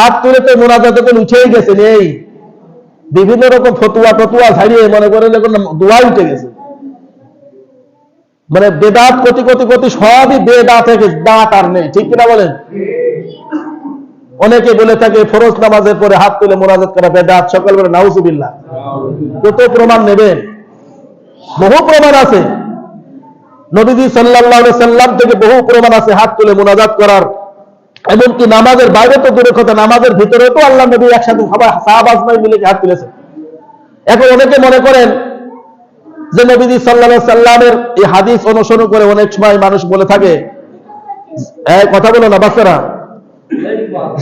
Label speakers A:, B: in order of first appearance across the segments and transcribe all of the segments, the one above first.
A: হাত তুলে তো মোনাজাত এখন উঠেই গেছেন, এই বিভিন্ন রকম ফতুয়া ছাড়িয়ে মনে করেন এখন দোয়া উঠে গেছে। মানে বেদাত কোটি কোটি কোটি সবই বেদাত থেকে দাঁত আর নেই, ঠিক কিনা বলেন? অনেকে বলে থাকে ফরজ নামাজের পরে হাত তুলে মোনাজাত করা বেদাত, সকাল বলে নাউজুবিল্লাহ। কত প্রমাণ নেবেন? বহু প্রমাণ আছে, নবীজি সাল্লাল্লাহু আলাইহি সাল্লাম থেকে বহু প্রমাণ আছে হাত তুলে মোনাজাত করার। এমনকি নামাজের বাইরে তো দূরের কথা, নামাজের ভিতরে তো আল্লাহ নবী একসাথে সাহাবা আজমাই মিলে হাত তুলেছে। এখন অনেকে মনে করেন যে নবীজি সাল্লাল্লাহু আলাইহি সাল্লামের এই হাদিস অনুসরণ করে অনেক সময় মানুষ বলে থাকে, কথা বলো না বাচ্চারা,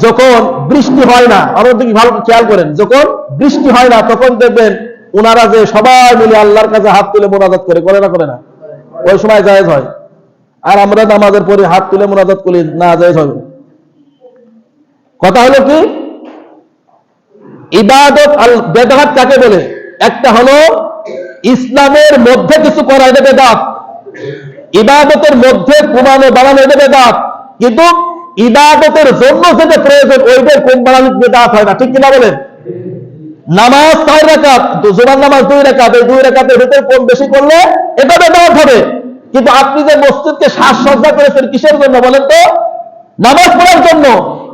A: যখন বৃষ্টি হয় না, অন্যদিকে ভালো খেয়াল করেন, যখন বৃষ্টি হয় না তখন দেখবেন ওনারা যে সবাই মিলে আল্লাহর কাছে হাত তুলে মোনাজাত করে না করে না? ওই সময় জায়েজ হয়। আর আমরা নামাজের পরে হাত তুলে মোনাজাত করি না, জায়েজ হবে। কথা হলো কি, ইবাদত আল বেদাত কাকে বলে? একটা হলো ইসলামের মধ্যে কিছু করা, এটা বেদাত। ইবাদতের মধ্যে কমানো বাড়ানো, এটা বেদাত। কিন্তু ইবাদতের জন্য যেটা প্রয়োজন ওইটার কম বাড়ানো বেদাত হয় না, ঠিক কিনা বলেন? নামাজ 4 রাকাত, জোহর নামাজ 2 রাকাত, এই 2 রাকাতের ভিতরে কম বেশি করলে এটা বেদাত হবে। কিন্তু আপনি যে মসজিদকে সাজসজ্জা করেছেন কিসের জন্য বলেন তো? নামাজ পড়ার জন্য।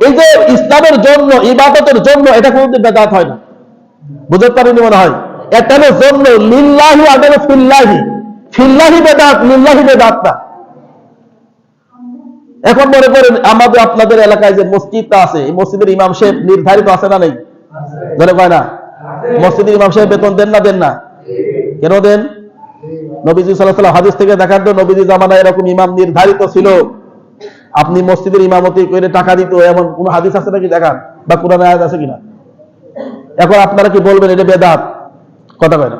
A: এই যে ইসলামের জন্য, ইবাদতের জন্য, এটা কোনদিন বেদাত হয় না। বুঝতে পারেনি মনে হয়? এটা হলো জন্য, লিল্লাহি আদালে ফিল্লাহি, ফিল্লাহি বেদাত, লিল্লাহি বেদাত না। এখন মনে করেন আমাদের আপনাদের এলাকায় যে মসজিদটা আছে, এই মসজিদের ইমাম সাহেব নির্ধারিত আছে না নেই? ধরে কয় না? মসজিদের ইমাম সাহেব বেতন দেন না? দেন না। কেন দেন? নবীজি সাল্লাল্লাহু আলাইহি ওয়াসাল্লাম হাদিস থেকে দেখান তো, নবীজি জামানায় এরকম ইমাম নির্ধারিত ছিল, আপনি মসজিদের ইমামতি করে টাকা দিত, এমন কোন হাদিস আছে নাকি দেখান, বা কোরআনে আয়াত আছে কিনা? এখন আপনারা কি বলবেন এটা বেদাত? কথা কয় না।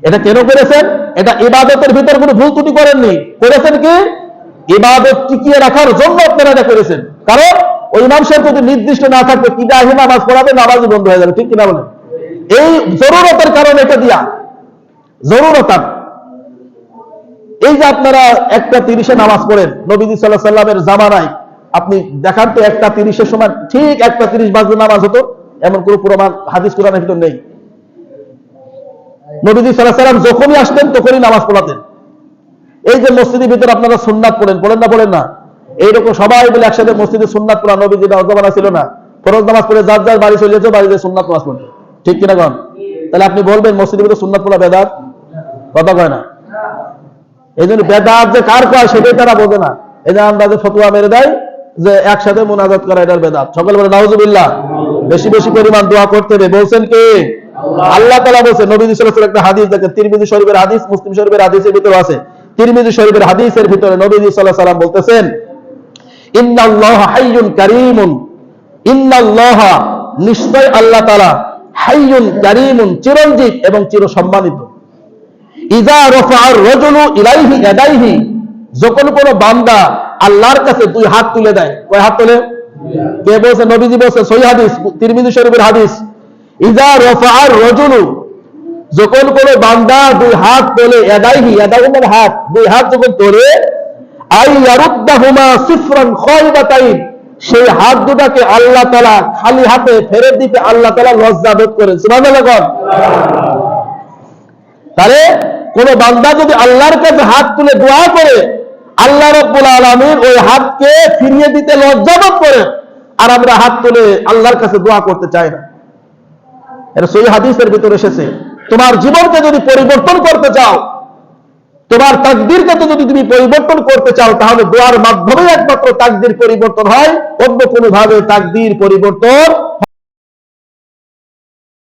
A: এটা কেন করেছেন? এটা ইবাদতের ভিতর কোনো ভুল ত্রুটি করেননি, করেছেন কি ইবাদত টিকিয়ে রাখার জন্য আপনারা এটা করেছেন। কারণ ওই ইমাম সাহেব যদি নির্দিষ্ট না থাকবে, কিদাহি নামাজ পড়াবে, নামাজই বন্ধ হয়ে যাবে, ঠিক কিনা বলেন? এই জরুরতের কারণে এটা দিয়া, জরুরত। এই যে আপনারা 1:30 নামাজ পড়েন, নবীজি সাল্লাল্লাহু আলাইহি সাল্লামের জামানায় আপনি দেখান তো 1:30 সময় ঠিক 1:30 বাজে নামাজ হতো, এমন কোন প্রমাণ হাদিস কোরআনের ভিতর নেই। নবীজি সাল্লাল্লাহু আলাইহি সাল্লাম যখনই আসতেন তখনই নামাজ পড়াতেন। এই যে মসজিদের ভিতর আপনারা সুন্নাত পড়েন না? এইরকম সবাই মিলে একসাথে মসজিদে সুন্নাত পড়া, নবীজির জামানা ছিল না। ফরজ নামাজ পড়ে যার যার বাড়ি চলে যেত, বাড়িতে সুন্নাত নামাজ পড়তো, ঠিক কিনা কোন? তাহলে আপনি বলবেন মসজিদের ভিতর সুন্নাত পড়া বেদাত? কথা কয় না। এই জন্য বেদাত যে কার কয় সেটাই তারা বোঝে না। এই যে আন্দাজে ফতোয়া মেরে দেয় যে একসাথে মোনাজাত করা এটার বেদাত। সকল বলে নাউজুবিল্লাহ। বেশি বেশি পরিমাণ দোয়া করতে হবে। বলছেন কে? আল্লাহ তাআলা বলেছেন। নবী সাল্লাল্লাহু আলাইহি ওয়াসাল্লাম একটা হাদিস দেখেন, তিরমিজি শরীফের হাদিস, মুসলিম শরীফের হাদিসের ভিতরে আছে। তিরমিজি শরীফের হাদিসের ভিতরে নবী সাল্লাল্লাহু আলাইহি ওয়াসাল্লাম বলতেছেন, ইন্নাল্লাহা হাইয়ুন কারীমুন, ইন্নাল্লাহা নিশ্চয় আল্লাহ তাআলা হাইয়ুন কারীমুন, চিরঞ্জীব এবং চিরসম্মানিত। ইযা রাফা'আর রাজুলু ইলাইহি ইয়াদাইহি, যখন কোন বান্দা আল্লাহর কাছে 2 হাত তুলে দেয়। কয় হাত তোলে? কে বলছে? নবীজি বলছে, সহিহ হাদিস, তিরমিজি শরীফের হাদিস। ইযা রাফা'আর রাজুলু, যখন কোন বান্দা 2 হাত তোলে, ইয়াদাইহি, ইয়াদাইহি মানে হাত, 2 হাত যখন তোলে, আই ইয়ারুদ্দাহুমা সিফরান খায়বাতাইন, সেই হাত দুটাকে আল্লাহ তাআলা খালি হাতে ফেরত দিতে আল্লাহ তাআলা লজ্জা বোধ করেন। সুবহানাল্লাহ। তাহলে কোন বান্দা যদি আল্লাহর কাছে হাত তুলে দোয়া করে, আল্লাহ রাব্বুল আলামিন ওই হাতকে ফিরিয়ে দিতে লজ্জাবোধ করে। আর আমরা হাত তুলে আল্লাহর কাছে দোয়া করতে চাই না। এটা সহিহ হাদিসের ভিতরে এসেছে। তোমার জীবনকে যদি পরিবর্তন করতে চাও, তোমার তাকদীরকে যদি তুমি পরিবর্তন করতে চাও, তাহলে দোয়ার মাধ্যমে একমাত্র তাকদীর পরিবর্তন হয়, অন্য কোনো ভাবে তাকদীর পরিবর্তন